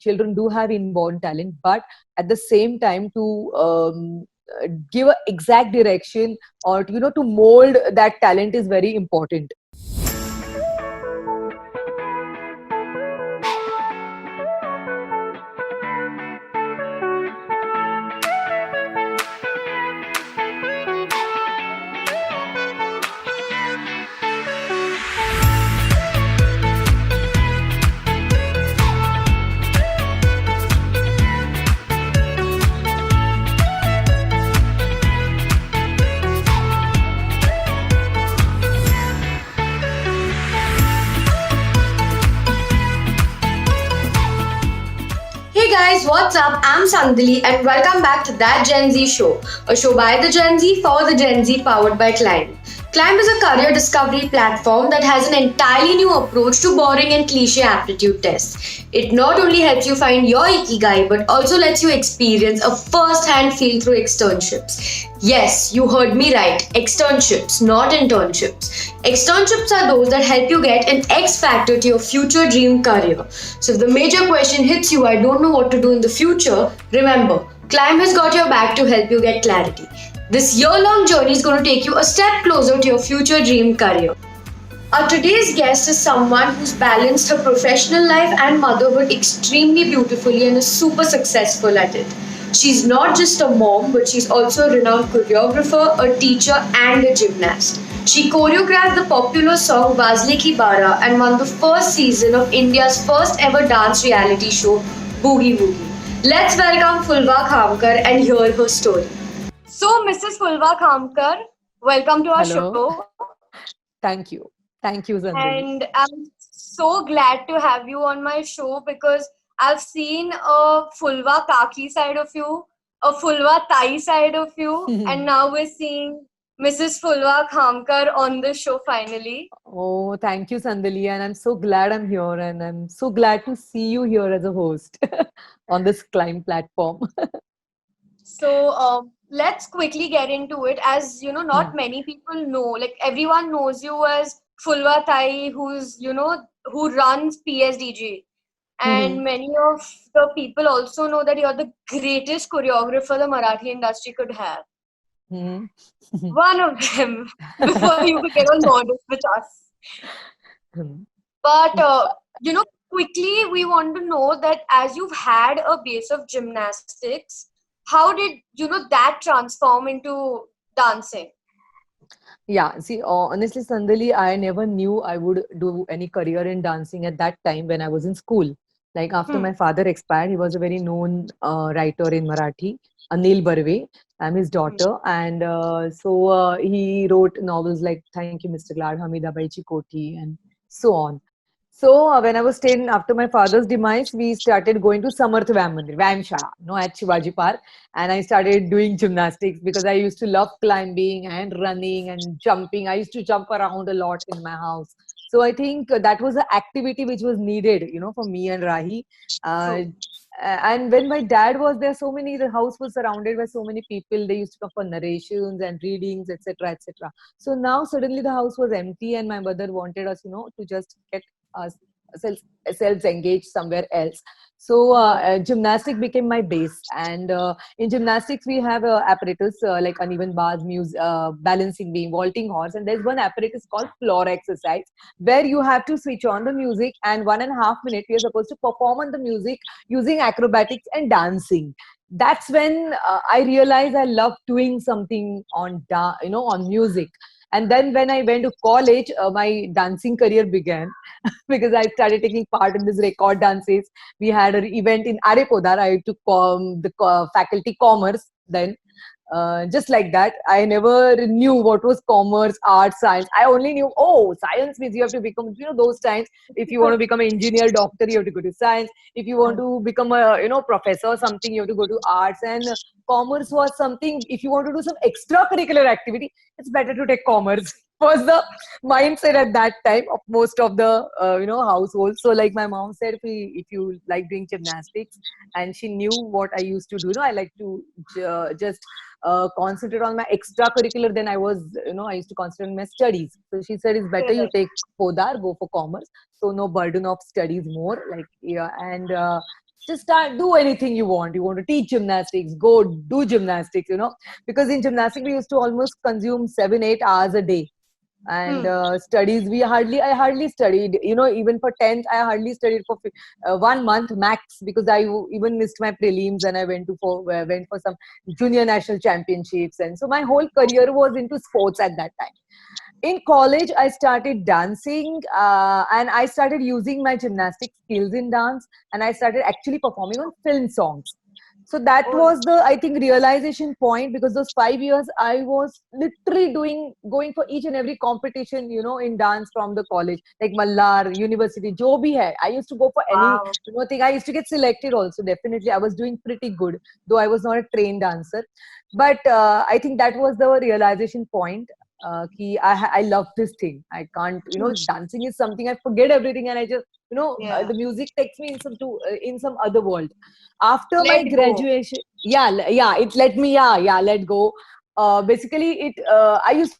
children do have inborn talent, but at the same time to give a exact direction, or to mold that talent is very important. Hey guys, what's up? I'm Sandili and welcome back to That Gen Z Show, a show by the Gen Z for the Gen Z powered by Climb. Climb is a career discovery platform that has an entirely new approach to boring and cliche aptitude tests. It not only helps you find your ikigai but also lets you experience a first-hand feel through externships. Yes, you heard me right, externships, not internships. Externships are those that help you get an X factor to your future dream career. So if the major question hits you, I don't know what to do in the future, remember, Climb has got your back to help you get clarity. This year-long journey is going to take you a step closer to your future dream career. Our today's guest is someone who's balanced her professional life and motherhood extremely beautifully and is super successful at it. She's not just a mom, but she's also a renowned choreographer, a teacher, and a gymnast. She choreographed the popular song Vazle Ki Bara and won the first season of India's first ever dance reality show, Boogie Woogie. Let's welcome Phulwa Khamkar and hear her story. So, Mrs. Phulwa Khamkar, welcome to our Hello. show. Thank you. Thank you, Sandali. And I'm so glad to have you on my show because I've seen a Phulwa Kaki side of you, a Phulwa Thai side of you, and now we're seeing Mrs. Phulwa Khamkar on the show finally. Oh, thank you, Sandali. And I'm so glad I'm here, and I'm so glad to see you here as a host on this Climb platform. So let's quickly get into it. As you know, not many people know. Like everyone knows you as Phulwa Thai, who runs PSDG, and many of the people also know that you're the greatest choreographer the Marathi industry could have. Mhm. One of them, before you became a modest with us. But quickly we want to know that as you've had a base of gymnastics, how did that transform into dancing? Yeah, see, honestly, Sandali, I never knew I would do any career in dancing at that time when I was in school. Like after my father expired, he was a very known writer in Marathi, Anil Barve. I'm his daughter, and so he wrote novels like Thank You, Mr. Glad, Hamidabai Chikoti, and so on. So when I was 10, after my father's demise, we started going to Samarth Vyam Mandir, Vyam Shah, at Shivaji Park, and I started doing gymnastics because I used to love climbing and running and jumping. I used to jump around a lot in my house. So I think that was an activity which was needed, for me and Rahi. Uh, and when my dad was there, the house was surrounded by so many people. They used to come for narrations and readings, etc., etc. So now suddenly the house was empty, and my mother wanted us, to just get us selves engaged somewhere else. So gymnastic became my base, and in gymnastics we have apparatus like uneven bars, balancing beam, vaulting horse, and there's one apparatus called floor exercise where you have to switch on the music, and 1.5 minutes we are supposed to perform on the music using acrobatics and dancing. That's when I realized I love doing something on music. And then when I went to college, my dancing career began because I started taking part in these record dances. We had an event in Arepodar. I took the faculty commerce then. Just like that, I never knew what was commerce, art, science. I only knew, science means you have to become, those times. If you want to become an engineer, doctor, you have to go to science. If you want to become a, professor or something, you have to go to arts. And commerce was something, if you want to do some extracurricular activity, it's better to take commerce. Was the mindset at that time of most of the households. So like my mom said, if you like doing gymnastics, and she knew what I used to do. I like to just concentrate on my extracurricular. Then I used to concentrate on my studies. So she said it's better you take Podar, go for commerce. So no burden of studies more. Like, yeah, and just start, do anything you want. You want to teach gymnastics, go do gymnastics, because in gymnastics we used to almost consume 7-8 hours a day. And Hmm. studies, I hardly studied, even for 10th I hardly studied for 1 month max, because even missed my prelims, and I went for some junior national championships, and so my whole career was into sports at that time. In college I started dancing, and I started using my gymnastic skills in dance, and I started actually performing on film songs. So that Oh, was the, I think, realization point, because those 5 years I was literally going for each and every competition, in dance from the college, like Mallar, university, jo bhi hai. I used to go for any, wow. thing. I used to get selected also. Definitely I was doing pretty good, though I was not a trained dancer. But I think that was the realization point. I love this thing. I can't, Hmm. dancing is something I forget everything, and I just, Yeah. the music takes me in some other world. After my Let go. graduation, yeah, yeah, it let me, yeah, let go. Basically, I used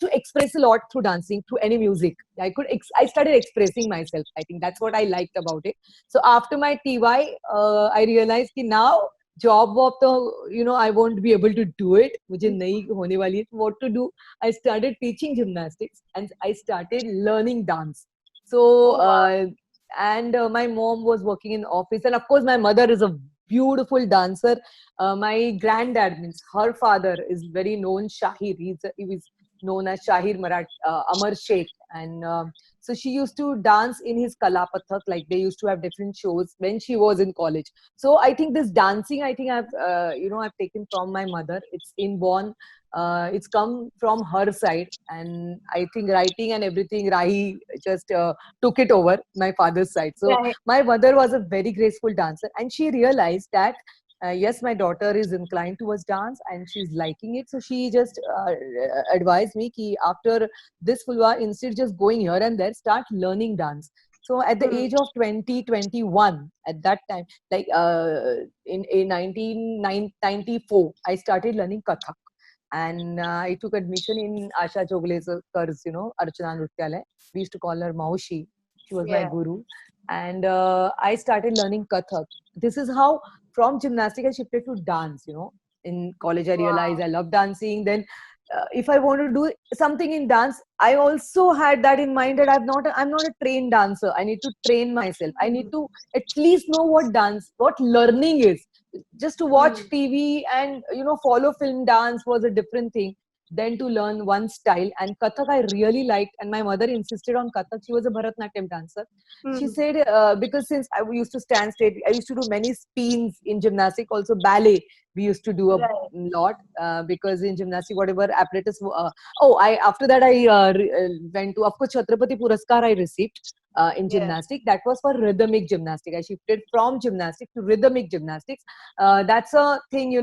to express a lot through dancing, through any music. I started expressing myself. I think that's what I liked about it. So after my TY, I realized कि now job वॉब तो I won't be able to do it. मुझे नहीं होने वाली है. What to do? I started teaching gymnastics, and I started learning dance. So Oh wow. and my mom was working in office, and of course my mother is a beautiful dancer. My granddad, means her father, is very known Shahir. He was known as Shahir Marat Amar Sheikh, and so she used to dance in his Kala Pathak. Like they used to have different shows when she was in college. So I think this dancing, I think I've taken from my mother. It's inborn. It's come from her side, and I think writing and everything, Rahi just took it over my father's side. So Right. my mother was a very graceful dancer, and she realized that yes, my daughter is inclined towards dance and she's liking it. So she just advised me ki after this Phulwa, instead just going here and there, start learning dance. So at the Hmm. age of 2021, at that time, like in 1994, I started learning Kathak. And I took admission in Asha Joglekar's, Archana Nrutyalaya. We used to call her Maushi. She was my Yeah. guru. And I started learning Kathak. This is how from gymnastics I shifted to dance. In college I realized Wow. I love dancing. Then if I want to do something in dance, I also had that in mind, that I'm not a trained dancer. I need to train myself. I need Hmm. to at least know what learning is. Just to watch Hmm. TV and follow film dance was a different thing than to learn one style. And Kathak I really liked, and my mother insisted on Kathak. She was a Bharatnatyam dancer. She Hmm. said, because since I used to stand straight, I used to do many spins in gymnastic, also ballet. We used to do a Right. lot because in gymnastic, whatever apparatus. Oh, I after that I went to, of course, Chhatrapati Puraskar I received in Yeah. gymnastic. That was for rhythmic gymnastic. I shifted from gymnastic to rhythmic gymnastics. That's a thing, you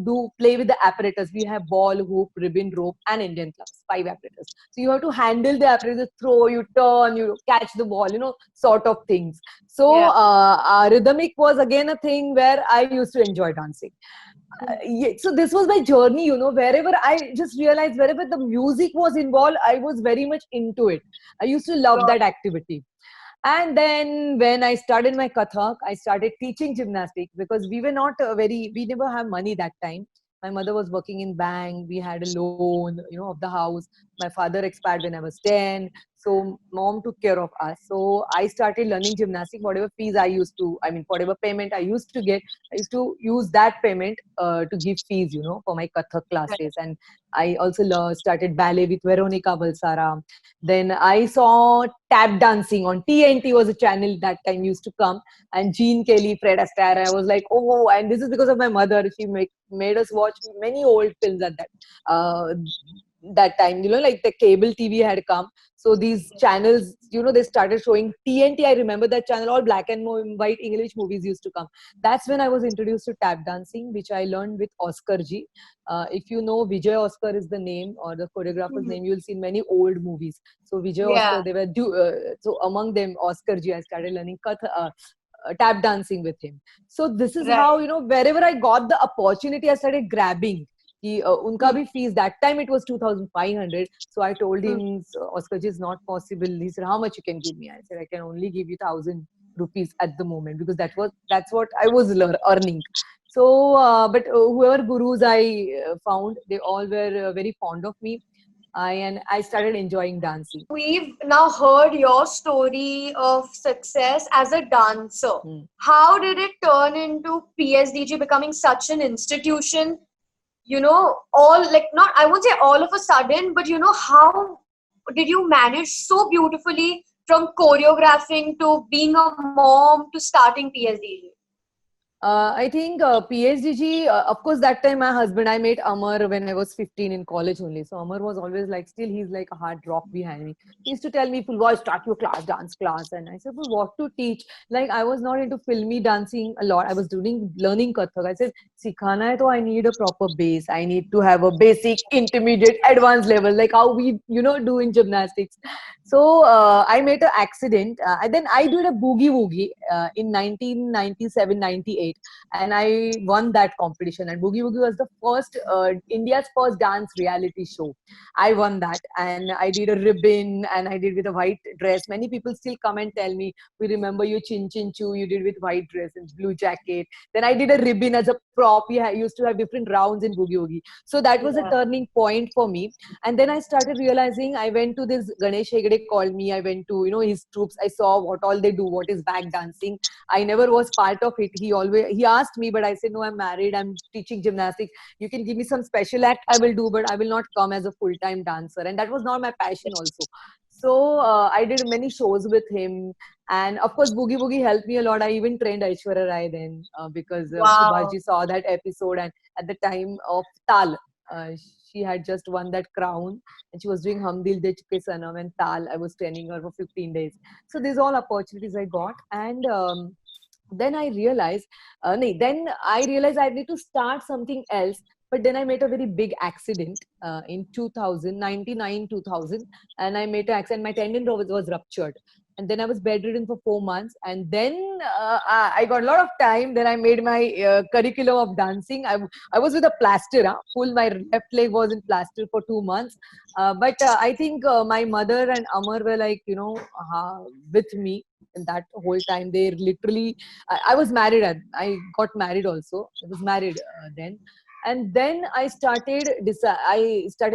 do play with the apparatus. We have ball, hoop, ribbon, rope, and Indian clubs, 5 apparatus. So you have to handle the apparatus, throw, you turn, you catch the ball, sort of things. So Yeah. rhythmic was again a thing where I used to enjoy dancing. Yeah, so this was my journey, wherever I just realized, wherever the music was involved, I was very much into it. I used to love Got that activity. And then when I started my Kathak, I started teaching gymnastics, because we were not we never have money that time. My mother was working in bank. We had a loan, of the house. My father expired when I was 10. So mom took care of us. So I started learning gymnastics. Whatever fees whatever payment I used to get, I used to use that payment to give fees, for my Kathak right. classes. And I also started ballet with Veronica Balsara. Then I saw tap dancing on TNT, was a channel that time used to come, and Gene Kelly, Fred Astaire. I was like, oh, and this is because of my mother. She made us watch many old films at that time. Like the cable TV had come, so these channels, they started showing TNT. I remember that channel, all black and white English movies used to come. That's when I was introduced to tap dancing, which I learned with Oscar G. If you know, Vijay Oscar is the name, or the choreographer's Mhm. name. You'll see in many old movies. So Vijay Yeah. Oscar, they were so among them Oscar G. I started learning tap dancing with him. So this is Right. how, wherever I got the opportunity, I started grabbing. कि उनका Hmm. भी fees, that time it was 2,500. So I told Hmm. him, so, Oscar ji, is not possible. He said, how much you can give me? I said, I can only give you 1,000 rupees at the moment, because that's what I was earning. So, but whoever gurus I found, they all were very fond of me. I started enjoying dancing. We've now heard your story of success as a dancer. Hmm. How did it turn into PSDG becoming such an institution? All like, not, I won't say all of a sudden, but how did you manage so beautifully from choreographing to being a mom to starting PSDG? I think PSDG, of course, that time my husband, I met Amar when I was 15 in college only. So Amar was always like, still he's like a hard rock behind me. He used to tell me, Phulwa, start your class, dance class. And I said, well, what to teach? Like, I was not into filmy dancing a lot. I was doing learning Kathak. I said, Sikhana hai, to I need a proper base. I need to have a basic, intermediate, advanced level, like how we, do in gymnastics. So I made an accident. And then I did a Boogie Woogie in 1997, 98, and I won that competition. And Boogie Woogie was the first India's first dance reality show. I won that, and I did a ribbon, and I did with a white dress. Many people still come and tell me, "We remember you, Chin Chin Chu. You did with white dress and blue jacket." Then I did a ribbon as a prop. We used to have different rounds in Boogie Woogie. So that was a Yeah. turning point for me. And then I started realizing, I went to this Ganesh Hegde called me. I went to his troops. I saw what all they do, what is back dancing. I never was part of it. He asked me, but I said, no, I'm married. I'm teaching gymnastics. You can give me some special act, I will do, but I will not come as a full-time dancer. And that was not my passion also. So I did many shows with him. And of course, Boogie Boogie helped me a lot. I even trained Aishwarya Rai then because Wow. Subhashji saw that episode. And at the time of Taal, uh, she had just won that crown, and she was doing Hum Dil De Chuke Sanam and Taal. I was training her for 15 days. So these all opportunities I got. And then I realized, then I realized I need to start something else. But then I made a very big accident in 2000, 2000, and I made an accident. My tendon was ruptured. And then I was bedridden for 4 months. And then I got a lot of time. Then I made my curriculum of dancing. I was with a plaster. Full, my left leg was in plaster for 2 months. But I think my mother and Amar were like, with me in that whole time. They literally, I was married. I got married also. I was married then. And then I started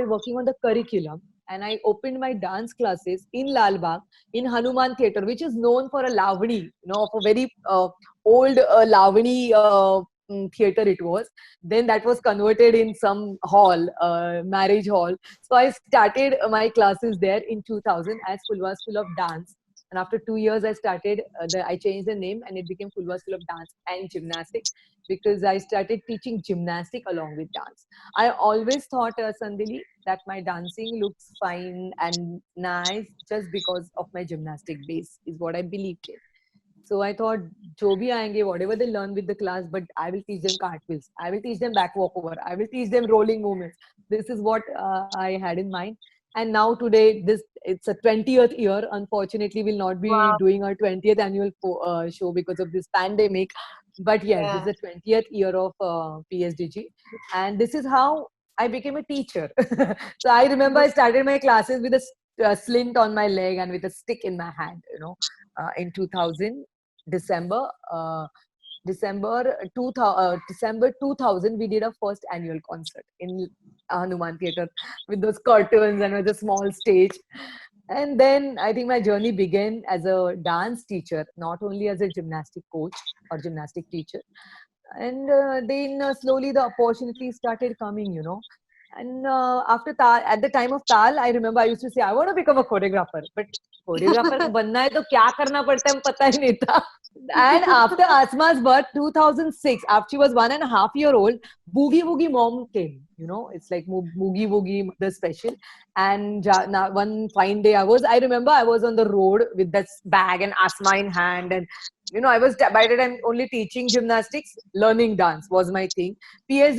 working on the curriculum, and I opened my dance classes in Lal Bagh in Hanuman Theatre, which is known for a Lavani, of a very old Lavani theatre it was. Then that was converted in some hall, marriage hall. So I started my classes there in 2000 as Phulwa School of Dance. And after 2 years, I changed the name, and it became Phulwa School of Dance and Gymnastics, because I started teaching gymnastic along with dance. I always thought, Sandili, that my dancing looks fine and nice just because of my gymnastic base, is what I believed in. So I thought, jo bhi aayenge, whatever they learn with the class, but I will teach them cartwheels. I will teach them back walkover. I will teach them rolling movements. This is what I had in mind. And now today, it's a 20th year. Unfortunately, we'll not be Wow. doing our 20th annual show because of this pandemic. But yes, this is Yeah. the 20th year of PSDG. And this is how I became a teacher. So I remember I started my classes with a splint on my leg and with a stick in my hand, in 2000, December. December 2000, we did our first annual concert in Hanuman Theatre with those curtains and with a small stage. And then I think my journey began as a dance teacher, not only as a gymnastic coach or gymnastic teacher. And then slowly the opportunities started coming. And after Taal, at the time of Taal, I remember I used to say, I want to become a choreographer. But choreographer को बनना है तो क्या करना पड़ता है पता ही नहीं था. And after Asma's birth, 2006, after she was 1.5 years old, Boogie Woogie mom came. It's like Boogie Woogie, the special. And one fine day, I remember I was on the road with that bag and Asma in hand. And, I was, by the time only teaching gymnastics, learning dance was my thing. I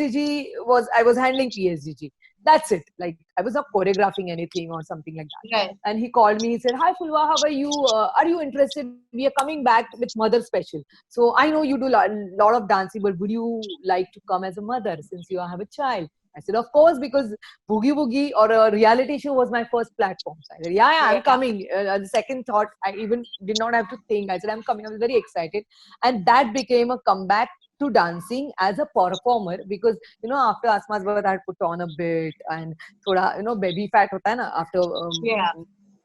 was handling PSDG. That's it. Like, I was not choreographing anything or something like that. Right. And he called me. He said, "Hi, Phulwa, how are you? Are you interested? We are coming back with Mother Special. So I know you do a lot of dancing, but would you like to come as a mother since you have a child?" I said, of course, because Boogie Woogie or a reality show was my first platform. So I said, yeah, I'm Yeah. coming. The second thought, I even did not have to think. I said, I'm coming. I was very excited. And that became a comeback to dancing as a performer, because after Asma's birth I had put on a bit, and thoda baby fat hota hai na after Yeah.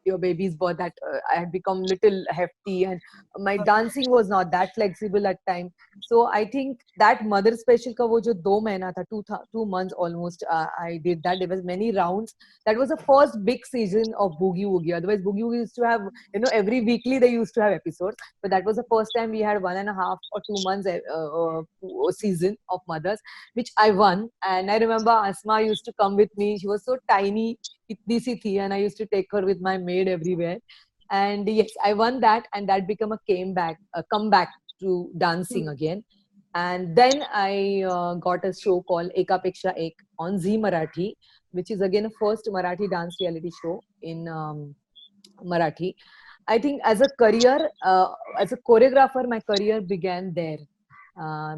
your baby's birth, that I had become little hefty, and my dancing was not that flexible at time. So I think that mother special ka wo jo 2 mahina tha, 2 months almost, I did that. There was many rounds. That was the first big season of Boogie Woogie. Otherwise Boogie Woogie used to have, every weekly they used to have episodes, but that was the first time we had 1.5 or 2 months season of mothers, which I won. And I remember Asma used to come with me. She was so tiny, itni si thi, and I used to take her with my maid everywhere. And yes, I won that, and that became a comeback to dancing Hmm. again. And then I got a show called Ekapeksha Ek on Z Marathi, which is again a first Marathi dance reality show in Marathi. I think as a career, as a choreographer, my career began there,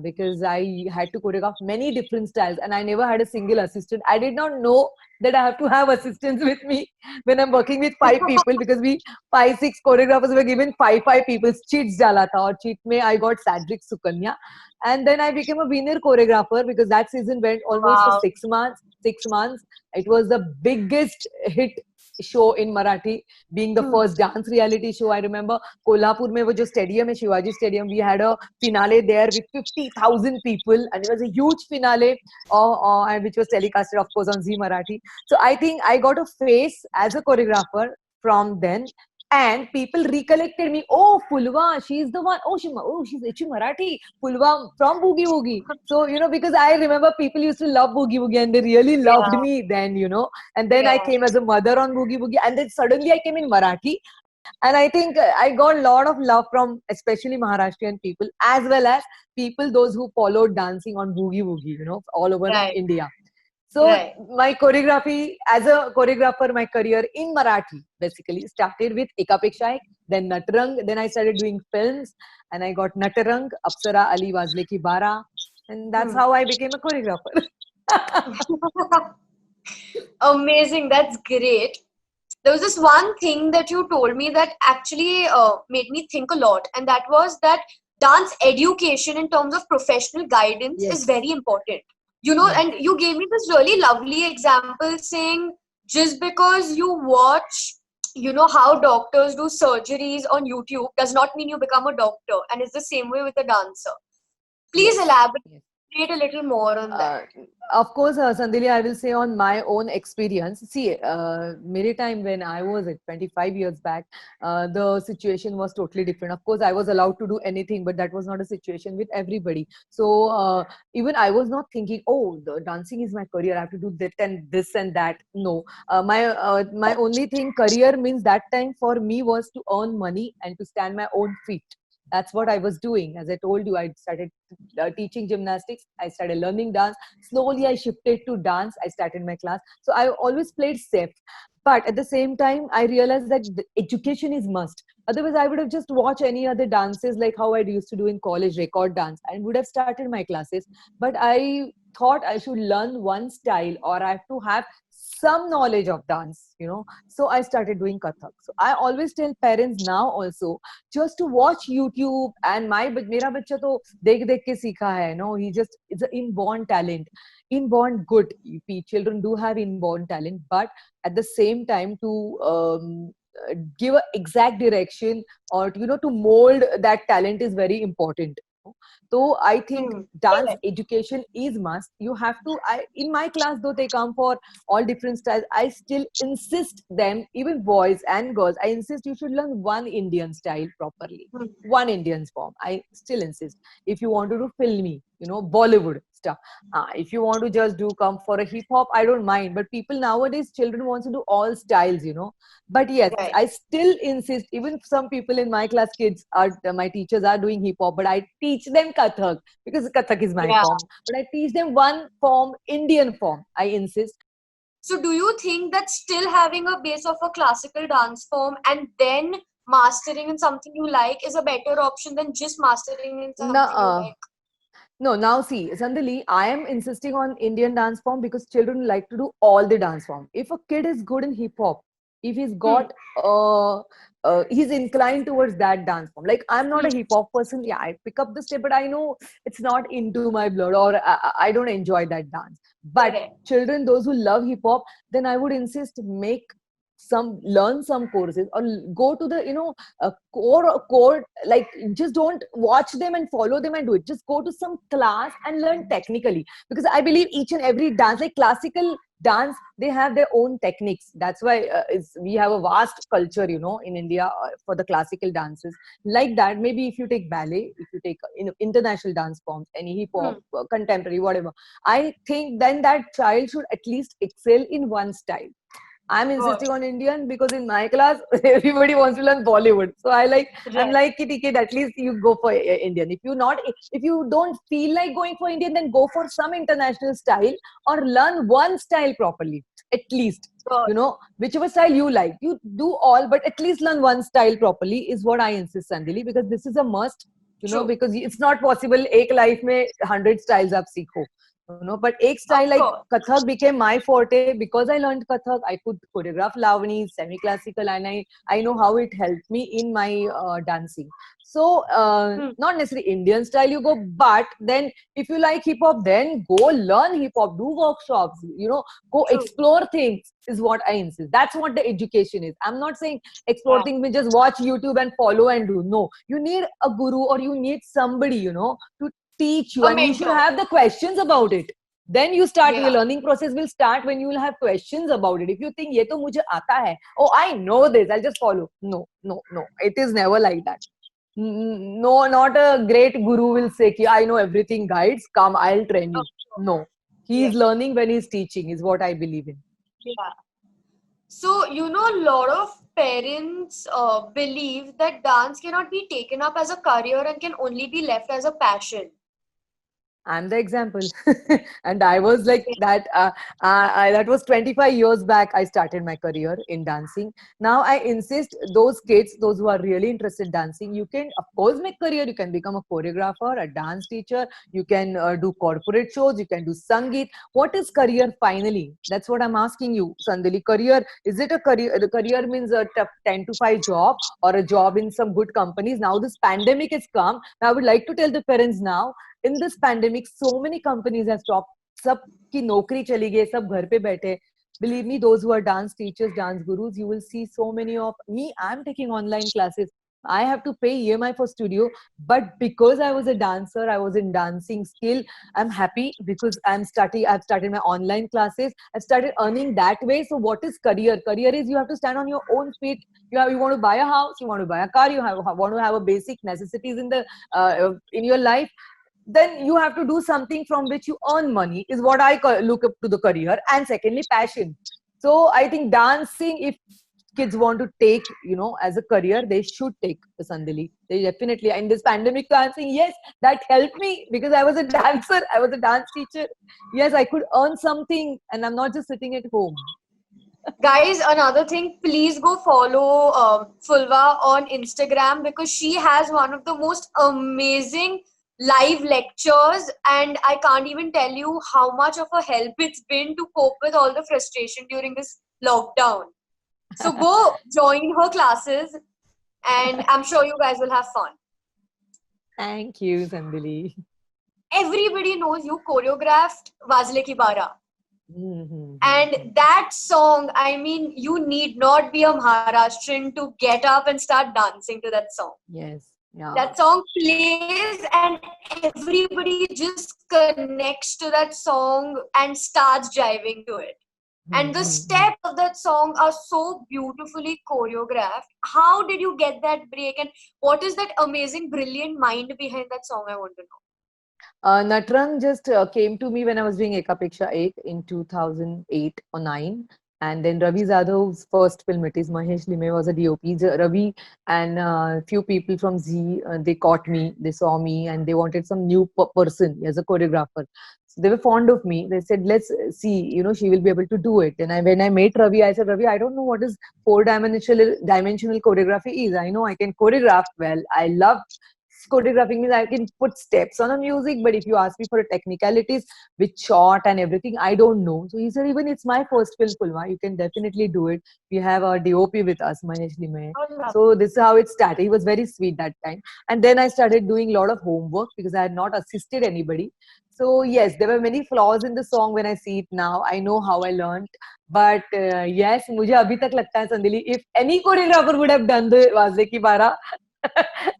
because I had to choreograph many different styles, and I never had a single assistant. I did not know that I have to have assistants with me when I'm working with 5 people, because we 5 6 choreographers were given five people. Cheats jala tha, or cheat mein I got Sadric Sukanya, and then I became a winner choreographer, because that season went almost for Wow. 6 months. 6 months. It was the biggest hit show in Marathi, being the Hmm. first dance reality show. I remember Kolhapur mein wo jo stadium hai, Shivaji Stadium, we had a finale there with 50,000 people, and it was a huge finale, and which was telecasted, of course, on Z Marathi. So I think I got a face as a choreographer from then, and people recollected me. Oh, Phulwa, she's the one. She's Marathi. Phulwa from Boogie Woogie. So because I remember people used to love Boogie Woogie, and they really loved Yeah. me then. And then I Yeah. came as a mother on Boogie Woogie, and then suddenly I came in Marathi, and I think I got a lot of love from especially Maharashtrian people, as well as people those who followed dancing on Boogie Woogie, all over Right. India. So Right. my choreography as a choreographer, my career in Marathi basically started with Ekapeksha Ek, then Natarang, then I started doing films, and I got Natarang, Apsara Ali Wazle Ki Bara, and that's Hmm. how I became a choreographer. Amazing. That's great. There was this one thing that you told me that actually made me think a lot, and that was that dance education in terms of professional guidance is Yes. very important. Yes. And you gave me this really lovely example saying just because you watch, how doctors do surgeries on YouTube does not mean you become a doctor, and it's the same way with a dancer. Please Yes. elaborate Yes. a little more on that. Uh, of course, Sandili, I will say on my own experience. See, many time when I was at 25 years back, the situation was totally different. Of course, I was allowed to do anything, but that was not a situation with everybody. So even I was not thinking, oh, the dancing is my career. I have to do that and this and that. No, my only thing career means that time for me was to earn money and to stand my own feet. That's what I was doing. As I told you, I started teaching gymnastics. I started learning dance. Slowly, I shifted to dance. I started my class. So I always played safe. But at the same time, I realized that the education is must. Otherwise, I would have just watched any other dances like how I used to do in college, record dance, and would have started my classes. But I thought I should learn one style, or I have to have some knowledge of dance. So I started doing Kathak. So I always tell parents now also just to watch YouTube, and मेरा बच्चा तो देख देख के सीखा है. No, he just, it's an inborn talent, inborn good. Children do have inborn talent, but at the same time to give a exact direction, or to mold that talent is very important. So I think Hmm. dance Correct. education is must. You have to. In my class, though they come for all different styles, I still insist them, even boys and girls. I insist you should learn one Indian style properly, Hmm. one Indian form. I still insist. If you want to do filmy, Bollywood stuff. If you want to just do come for a hip hop, I don't mind. But people nowadays, children wants to do all styles. But yes, Right. I still insist. Even some people in my class, kids are my teachers are doing hip hop, but I teach them Kathak because Kathak is my Yeah. form. But I teach them one form, Indian form. I insist. So, do you think that still having a base of a classical dance form and then mastering in something you like is a better option than just mastering in something you No, like? No, now see, Sandali, I am insisting on Indian dance form because children like to do all the dance form. If a kid is good in hip hop, if he's Hmm. got, he's inclined towards that dance form. Like I'm not Hmm. a hip hop person. Yeah, I pick up the step, but I know it's not into my blood, or I don't enjoy that dance. But Correct. children, those who love hip hop, then I would insist make learn some courses, or go to the core, like just don't watch them and follow them and do it. Just go to some class and learn technically, because I believe each and every dance, like classical dance, they have their own techniques. That's why we have a vast culture, in India, for the classical dances. Like that, maybe if you take ballet, if you take international dance forms, any hip hop, Hmm. contemporary, whatever, I think then that child should at least excel in one style. I'm Got insisting on Indian because in my class everybody wants to learn Bollywood. So it. I'm Right. like, kitty kid, at least you go for Indian. If you don't feel like going for Indian, then go for some international style, or learn one style properly. At least, Got whichever style you like, you do all, but at least learn one style properly is what I insist, Sandili, because this is a must. true. Because it's not possible एक life में 100 styles आप सीखो. But एक style Of like course. Kathak became my forte because I learned Kathak. I could choreograph Lavani, semi-classical, and I know how it helped me in my dancing. So, Hmm. not necessarily Indian style you go, but then if you like hip hop, then go learn hip hop, do workshops, go True. explore things is what I insist. That's what the education is. I'm not saying explore Yeah. things, we just watch YouTube and follow and do. No, you need a guru, or you need somebody, to teach you, A and you should mentor. have the questions about it. Then you start, your Yeah. learning process will start when you will have questions about it. If you think ye to mujhe aata hai, oh I know this, I'll just follow. No, no, no, it is never like that. No, not a great guru will say ki I know everything, guides, come, I'll train Of you. course. No, he Yeah. is learning when he's teaching, is what I believe in. Yeah. So, a lot of parents believe that dance cannot be taken up as a career and can only be left as a passion. I'm the example. And I was like that. That was 25 years back. I started my career in dancing. Now I insist those kids, those who are really interested in dancing, you can, of course, make career. You can become a choreographer, a dance teacher. You can do corporate shows. You can do sangeet. What is career finally? That's what I'm asking you, Sandili. Career, is it a career? The career means a 10 to 5 job, or a job in some good companies. Now this pandemic has come. Now I would like to tell the parents now, in this pandemic, so many companies have stopped. सब की नौकरी चली गई, सब घर पे बैठे. Believe me, those who are dance teachers, dance gurus, you will see so many of me. I'm taking online classes. I have to pay EMI for studio, but because I was a dancer, I was in dancing skill. I'm happy because I've started my online classes. I've started earning that way. So what is career? Career is you have to stand on your own feet. You want to buy a house, you want to buy a car, want to have a basic necessities in your life. Then you have to do something from which you earn money, is what I look up to the career. And secondly, passion. So I think dancing, if kids want to take, as a career, they should take the Sandali. They definitely, in this pandemic dancing, yes, that helped me because I was a dancer, I was a dance teacher. Yes, I could earn something, and I'm not just sitting at home. Guys, another thing, please go follow Phulwa on Instagram because she has one of the most amazing live lectures, and I can't even tell you how much of a help it's been to cope with all the frustration during this lockdown. So go join her classes, and I'm sure you guys will have fun. Thank you, Sandali. Everybody knows you choreographed Wazle Ki Bara. Mm-hmm. And that song, I mean, you need not be a Maharashtrian to get up and start dancing to that song. Yes, yeah. That song plays, and everybody just connects to that song and starts jiving to it. And the steps of Mm-hmm. that song are so beautifully choreographed. How did you get that break? And what is that amazing, brilliant mind behind that song? I want to know. Natrang just came to me when I was doing Ekapeksha 8 in 2008 or 9. And then Ravi Zadov's first film, it is Mahesh Lime, was a DOP. Ravi and few people from Z, they caught me, they saw me, and they wanted some new person as a choreographer. So they were fond of me. They said, let's see, she will be able to do it. And when I met Ravi, I said, Ravi, I don't know what is four dimensional choreography is. I know I can choreograph well. I love choreographing means I can put steps on a music, but if you ask me for a technicalities with shot and everything, I don't know. So he said, even it's my first film, Phulwa, you can definitely do it. We have our DOP with us, Mahesh Limay. So this is how it started. He was very sweet that time. And then I started doing a lot of homework because I had not assisted anybody. So yes, there were many flaws in the song when I see it now. I know how I learned. But yes, मुझे अभी तक लगता है Sandili, if any choreographer would have done the वाजे की बारा,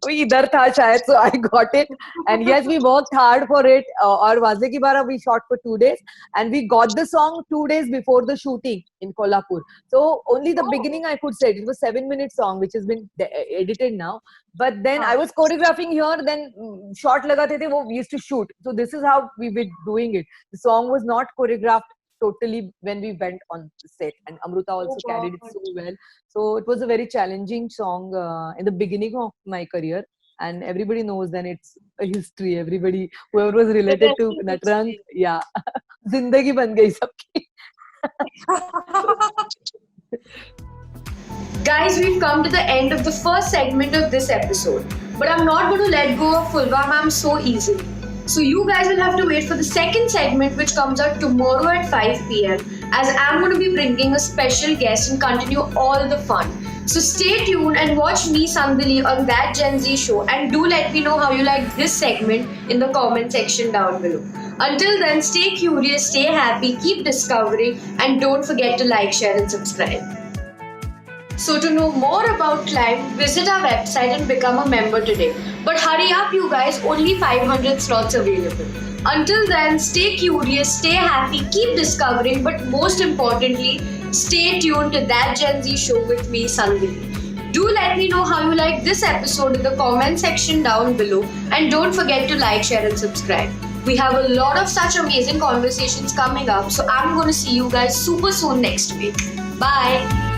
we इधर था शायद, so I got it. And yes, we worked hard for it. और वाजे की बारा we shot for 2 days, and we got the song 2 days before the shooting in Kolhapur. So only the beginning I could say it was 7 minute song which has been edited now. But then I was choreographing here. Then shot लगाते थे वो we used to shoot. So this is how we were doing it. The song was not choreographed totally when we went on the set, and Amruta also carried it so well. So it was a very challenging song in the beginning of my career, and everybody knows then it's a history. Everybody, whoever was related to that rang, yeah, zindagi ban gayi sabki. Guys, we've come to the end of the first segment of this episode, but I'm not going to let go of Phulwa ma'am so easily. So you guys will have to wait for the second segment, which comes out tomorrow at 5 p.m. as I'm going to be bringing a special guest and continue all the fun. So stay tuned and watch me, Sandili, on that Gen Z show, and do let me know how you like this segment in the comment section down below. Until then, stay curious, stay happy, keep discovering, and don't forget to like, share, and subscribe. So to know more about Climb, visit our website and become a member today. But hurry up you guys, only 500 slots available. Until then, stay curious, stay happy, keep discovering, but most importantly, stay tuned to That Gen Z Show with me, Sandili. Do let me know how you like this episode in the comment section down below, and don't forget to like, share, and subscribe. We have a lot of such amazing conversations coming up, so I'm going to see you guys super soon next week. Bye!